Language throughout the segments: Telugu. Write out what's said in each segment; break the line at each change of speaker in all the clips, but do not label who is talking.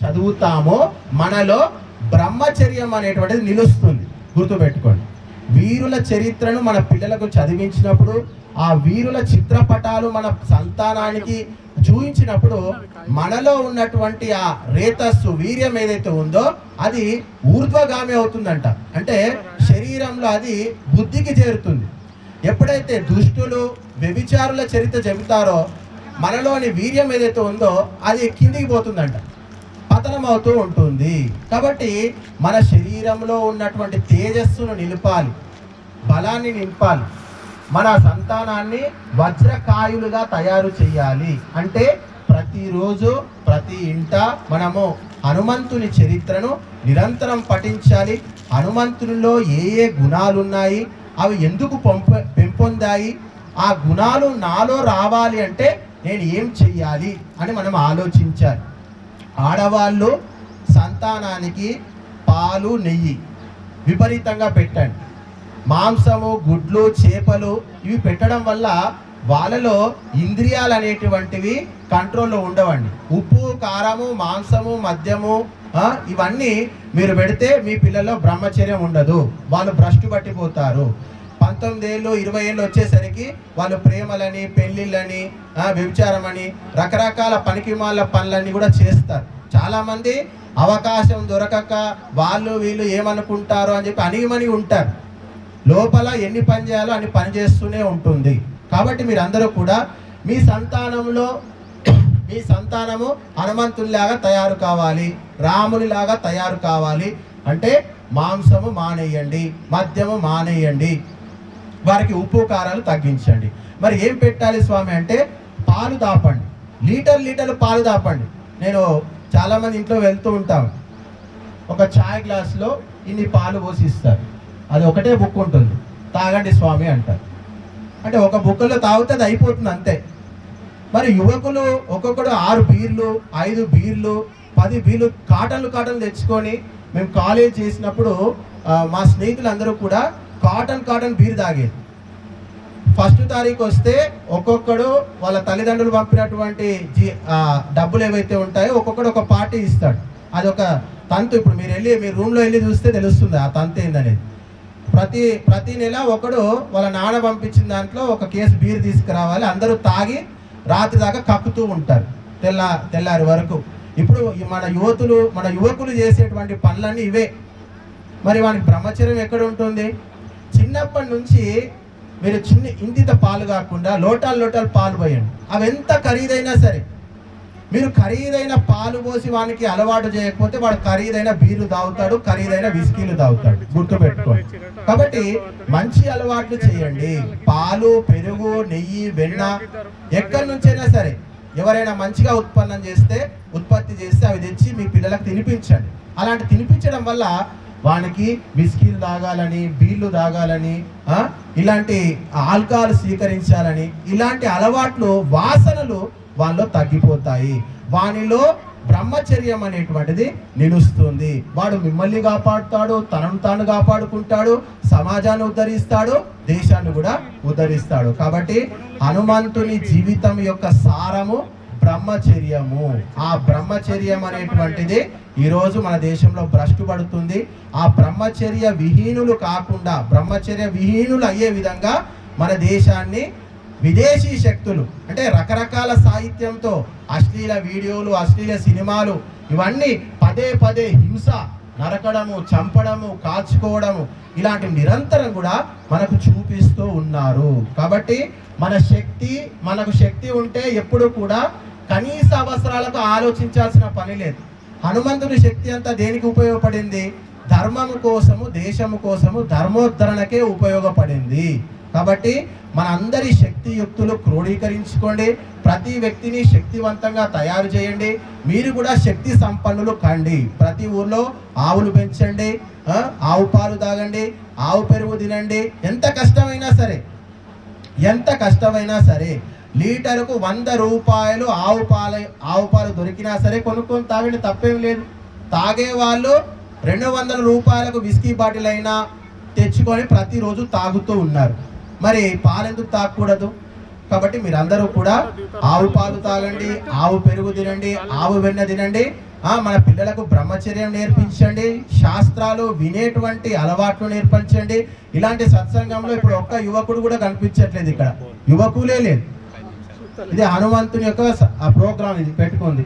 చదువుతామో మనలో బ్రహ్మచర్యం అనేటువంటిది నిలుస్తుంది. గుర్తుపెట్టుకోండి. వీరుల చరిత్రను మన పిల్లలకు చదివించినప్పుడు, ఆ వీరుల చిత్రపటాలు మన సంతానానికి చూపించినప్పుడు మనలో ఉన్నటువంటి ఆ రేతస్సు వీర్యం ఏదైతే ఉందో అది ఊర్ధ్వగామి అవుతుందంట. అంటే శరీరంలో అది బుద్ధికి చేరుతుంది. ఎప్పుడైతే దుష్టులు వ్యభిచారుల చరిత్ర చెబుతారో మనలోని వీర్యం ఏదైతే ఉందో అది కిందికి పోతుందంట, పతనం అవుతూ ఉంటుంది. కాబట్టి మన శరీరంలో ఉన్నటువంటి తేజస్సును నిలపాలి, బలాన్ని నింపాలి, మన సంతానాన్ని వజ్రకాయులుగా తయారు చేయాలి. అంటే ప్రతిరోజు ప్రతి ఇంట మనము హనుమంతుని చరిత్రను నిరంతరం పఠించాలి. హనుమంతునిలో ఏ ఏ గుణాలు ఉన్నాయి, అవి ఎందుకు పెంపొందాయి, ఆ గుణాలు నాలో రావాలి అంటే నేను ఏం చెయ్యాలి అని మనం ఆలోచించాలి. ఆడవాళ్ళు సంతానానికి పాలు నెయ్యి విపరీతంగా పెట్టండి. మాంసము, గుడ్లు, చేపలు ఇవి పెట్టడం వల్ల వాళ్ళలో ఇంద్రియాలు అనేటువంటివి కంట్రోల్లో ఉండవండి. ఉప్పు, కారము, మాంసము, మద్యము ఇవన్నీ మీరు పెడితే మీ పిల్లల్లో బ్రహ్మచర్యం ఉండదు, వాళ్ళు భ్రష్టు పట్టిపోతారు. 19 ఏళ్ళు 20 ఏళ్ళు వచ్చేసరికి వాళ్ళు ప్రేమలని, పెళ్ళిళ్ళని, వ్యభిచారం అని రకరకాల పనికిమాల పనులన్నీ కూడా చేస్తారు. చాలామంది అవకాశం దొరకక వాళ్ళు వీళ్ళు ఏమనుకుంటారో అని చెప్పి అణిగిమణి ఉంటారు. లోపల ఎన్ని పని చేయాలో అన్ని పని చేస్తూనే ఉంటుంది. కాబట్టి మీరందరూ కూడా మీ సంతానము హనుమంతునిలాగా తయారు కావాలి, రామునిలాగా తయారు కావాలి అంటే మాంసము మానేయండి, మద్యము మానేయండి, వారికి ఉప్పు కారాలు తగ్గించండి. మరి ఏం పెట్టాలి స్వామి అంటే పాలు దాపండి, లీటర్లు పాలు దాపండి. నేను చాలామంది ఇంట్లో వెళ్తూ ఉంటాం, ఒక ఛాయ్ గ్లాసులో ఇన్ని పాలు పోసి ఇస్తారు, అది ఒకటే బుక్ ఉంటుంది, తాగండి స్వామి అంటారు. అంటే ఒక బుక్కలో తాగితే అది అయిపోతుంది అంతే. మరి యువకులు ఒక్కొక్కడు 6 బీర్లు 5 బీర్లు 10 బీర్లు కాటన్లు తెచ్చుకొని మేము కాలేజ్ చేసినప్పుడు మా స్నేహితులందరూ కూడా కాటన్ బీర్ తాగేది. 1వ తారీఖు వస్తే ఒక్కొక్కడు వాళ్ళ తల్లిదండ్రులు పంపినటువంటి డబ్బులు ఏవైతే ఉంటాయో ఒక్కొక్కడు ఒక పార్టీ ఇస్తాడు. అది ఒక తంతు. ఇప్పుడు మీరు రూమ్లో వెళ్ళి చూస్తే తెలుస్తుంది ఆ తంతు ఏందనేది. ప్రతి నెల ఒకడు వాళ్ళ నాన్న పంపించిన దాంట్లో ఒక కేసు బీర్ తీసుకురావాలి. అందరూ తాగి రాత్రి దాకా కక్కుతూ ఉంటారు తెల్లారి వరకు. ఇప్పుడు మన యువకులు చేసేటువంటి పనులన్నీ ఇవే. మరి వానికి బ్రహ్మచర్యం ఎక్కడ ఉంటుంది? చిన్నప్పటి నుంచి మీరు ఇంతింత పాలు కాకుండా లోటాలు పాలు పోయండి. అవి ఎంత ఖరీదైనా సరే, మీరు ఖరీదైన పాలు పోసి వానికి అలవాటు చేయకపోతే వాడు ఖరీదైన బీర్లు తాగుతాడు, ఖరీదైన విస్కీలు తాగుతాడు. గుర్తుపెట్టుకోండి. కాబట్టి మంచి అలవాట్లు చేయండి. పాలు, పెరుగు, నెయ్యి, వెన్న ఎక్కడి నుంచైనా సరే ఎవరైనా మంచిగా ఉత్పత్తి చేస్తే అవి తెచ్చి మీ పిల్లలకు తినిపించండి. అలాంటి తినిపించడం వల్ల వానికి విస్కీలు తాగాలని, బీర్లు తాగాలని, ఇలాంటి ఆల్కహాల్ స్వీకరించాలని ఇలాంటి అలవాట్లు, వాసనలు వాళ్ళలో తగ్గిపోతాయి. వానిలో బ్రహ్మచర్యం అనేటువంటిది నిలుస్తుంది. వాడు మిమ్మల్ని కాపాడుతాడు, తనను తాను కాపాడుకుంటాడు, సమాజాన్ని ఉద్ధరిస్తాడు, దేశాన్ని కూడా ఉద్ధరిస్తాడు. కాబట్టి హనుమంతుని జీవితం యొక్క సారము బ్రహ్మచర్యము. ఆ బ్రహ్మచర్యం అనేటువంటిది ఈరోజు మన దేశంలో భ్రష్టు పడుతుంది. ఆ బ్రహ్మచర్య విహీనులు కాకుండా బ్రహ్మచర్య విహీనులు అయ్యే విధంగా మన దేశాన్ని విదేశీ శక్తులు, అంటే రకరకాల సాహిత్యంతో అశ్లీల వీడియోలు, అశ్లీల సినిమాలు ఇవన్నీ పదే హింస, నరకడము, చంపడము, కాల్చుకోవడము ఇలాంటి నిరంతరం కూడా మనకు చూపిస్తూ ఉన్నారు. కాబట్టి మనకు శక్తి ఉంటే ఎప్పుడు కూడా కనీస అవసరాలకు ఆలోచించాల్సిన పని లేదు. హనుమంతుని శక్తి అంతా దేనికి ఉపయోగపడింది? ధర్మము కోసము, దేశము కోసము, ధర్మోద్ధరణకే ఉపయోగపడింది. కాబట్టి మన అందరి శక్తియుక్తులు క్రోడీకరించుకోండి. ప్రతి వ్యక్తిని శక్తివంతంగా తయారు చేయండి. మీరు కూడా శక్తి సంపన్నులు కండి. ప్రతి ఊర్లో ఆవులు పెంచండి, ఆవు పాలు తాగండి, ఆవు పెరుగు తినండి. ఎంత కష్టమైనా సరే లీటరుకు 100 రూపాయలు ఆవు పాలు దొరికినా సరే కొనుక్కొని తాగండి, తప్పేం లేదు. తాగే వాళ్ళు 200 రూపాయలకు విస్కీ బాటిల్ అయినా తెచ్చుకొని ప్రతిరోజు తాగుతూ ఉన్నారు. మరి పాలు ఎందుకు తాగకూడదు? కాబట్టి మీరందరూ కూడా ఆవు పాలు తాగండి, ఆవు పెరుగు తినండి, ఆవు వెన్న తినండి. మన పిల్లలకు బ్రహ్మచర్యం నేర్పించండి, శాస్త్రాలు వినేటువంటి అలవాట్లు నేర్పించండి. ఇలాంటి సత్సంగంలో ఇప్పుడు ఒక్క యువకుడు కూడా కనిపించట్లేదు, ఇక్కడ యువకులే లేదు. ఇది హనుమంతుని యొక్క ప్రోగ్రాం ఇది పెట్టుకుంది,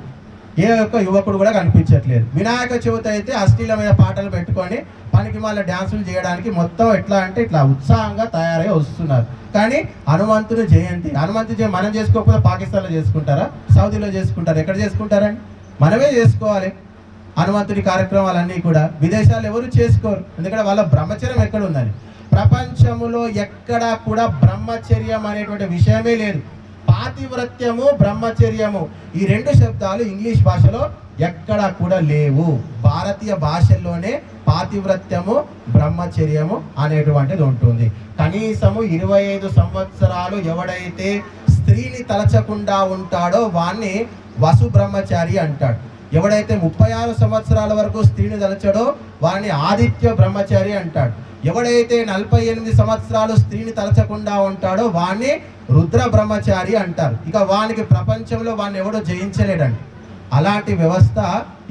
ఏ ఒక్క యువకుడు కూడా కనిపించట్లేదు. వినాయక చవితి అయితే అశ్లీలమైన పాటలు పెట్టుకొని పనికి మళ్ళీ డ్యాన్సులు చేయడానికి మొత్తం ఎట్లా అంటే ఇట్లా ఉత్సాహంగా తయారై వస్తున్నారు. కానీ హనుమంతుని జయంతి మనం చేసుకోకపోతే పాకిస్తాన్లో చేసుకుంటారా, సౌదీలో చేసుకుంటారా, ఎక్కడ చేసుకుంటారండి? మనమే చేసుకోవాలి. హనుమంతుడి కార్యక్రమాలన్నీ కూడా విదేశాలు ఎవరు చేసుకోరు, ఎందుకంటే వాళ్ళ బ్రహ్మచర్యం ఎక్కడ ఉందని. ప్రపంచంలో ఎక్కడా కూడా బ్రహ్మచర్యం అనేటువంటి విషయమే లేదు. పాతివ్రత్యము బ్రహ్మచర్యము ఈ రెండు శబ్దాలు ఇంగ్లీష్ భాషలో ఎక్కడా కూడా లేవు. భారతీయ భాషల్లోనే పాతివ్రత్యము బ్రహ్మచర్యము అనేటువంటిది ఉంటుంది. కనీసము 25 సంవత్సరాలు ఎవడైతే స్త్రీని తలచకుండా ఉంటాడో వాణ్ణి వసు బ్రహ్మచారి అంటాడు. ఎవడైతే 36 సంవత్సరాల వరకు స్త్రీని తలచడో వాణ్ణి ఆదిత్య బ్రహ్మచారి అంటాడు. ఎవడైతే 48 సంవత్సరాలు స్త్రీని తలచకుండా ఉంటాడో వాణ్ణి రుద్ర బ్రహ్మచారి అంటారు. ఇక వానికి ప్రపంచంలో వాణ్ణి ఎవడో జయించలేడండి. అలాంటి వ్యవస్థ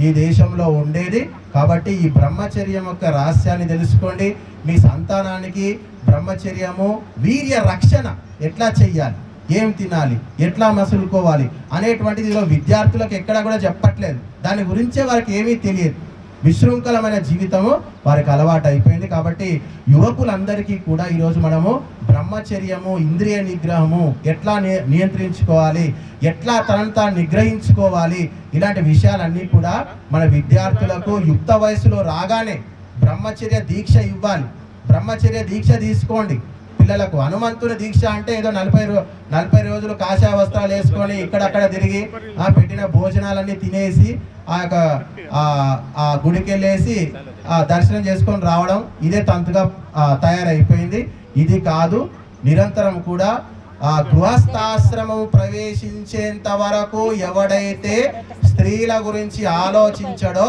ఈ దేశంలో ఉండేది. కాబట్టి ఈ బ్రహ్మచర్యం యొక్క రహస్యాన్ని తెలుసుకోండి. మీ సంతానానికి బ్రహ్మచర్యము వీర్య రక్షణ ఎట్లా చెయ్యాలి, ఏం తినాలి, ఎట్లా మసులుకోవాలి అనేటువంటిది విద్యార్థులకు ఎక్కడా కూడా చెప్పట్లేదు. దాని గురించే వారికి ఏమీ తెలియదు. విశృంఖలమైన జీవితము వారికి అలవాటు అయిపోయింది. కాబట్టి యువకులందరికీ కూడా ఈరోజు మనము బ్రహ్మచర్యము, ఇంద్రియ నిగ్రహము ఎట్లా నియంత్రించుకోవాలి, ఎట్లా తనంతా నిగ్రహించుకోవాలి, ఇలాంటి విషయాలన్నీ కూడా మన విద్యార్థులకు యుక్త వయసులో రాగానే బ్రహ్మచర్య దీక్ష ఇవ్వాలి. బ్రహ్మచర్య దీక్ష తీసుకోండి పిల్లలకు. హనుమంతుని దీక్ష అంటే ఏదో 40 రోజులు కాషాయ వస్త్రాలు వేసుకొని ఇక్కడక్కడ తిరిగి పెట్టిన భోజనాలన్నీ తినేసి ఆ గుడికి వెళ్ళేసి దర్శనం చేసుకొని రావడం, ఇదే తంతుగా తయారైపోయింది. ఇది కాదు. నిరంతరం కూడా గృహస్థాశ్రమం ప్రవేశించేంత వరకు ఎవడైతే స్త్రీల గురించి ఆలోచించడో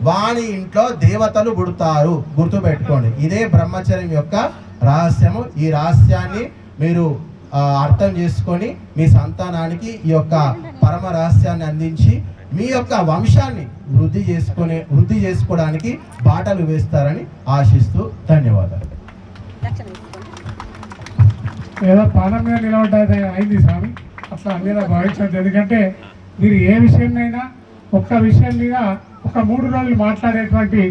వాని ఇంట్లో దేవతలు పుడతారు. గుర్తుపెట్టుకోండి, ఇదే బ్రహ్మచర్యం యొక్క రహస్యము. ఈ రహస్యాన్ని మీరు అర్థం చేసుకొని మీ సంతానానికి ఈ యొక్క పరమ రహస్యాన్ని అందించి మీ యొక్క వంశాన్ని వృద్ధి చేసుకోవడానికి బాటలు వేస్తారని ఆశిస్తూ ధన్యవాదాలు.
ఏదో పానం మీద నిలబడ్డది అయింది స్వామి, అట్లా మీద భావించద్దు. ఎందుకంటే మీరు ఏ విషయంనైనా ఒక్క విషయం మీద ఒక 3 రోజులు మాట్లాడేటువంటి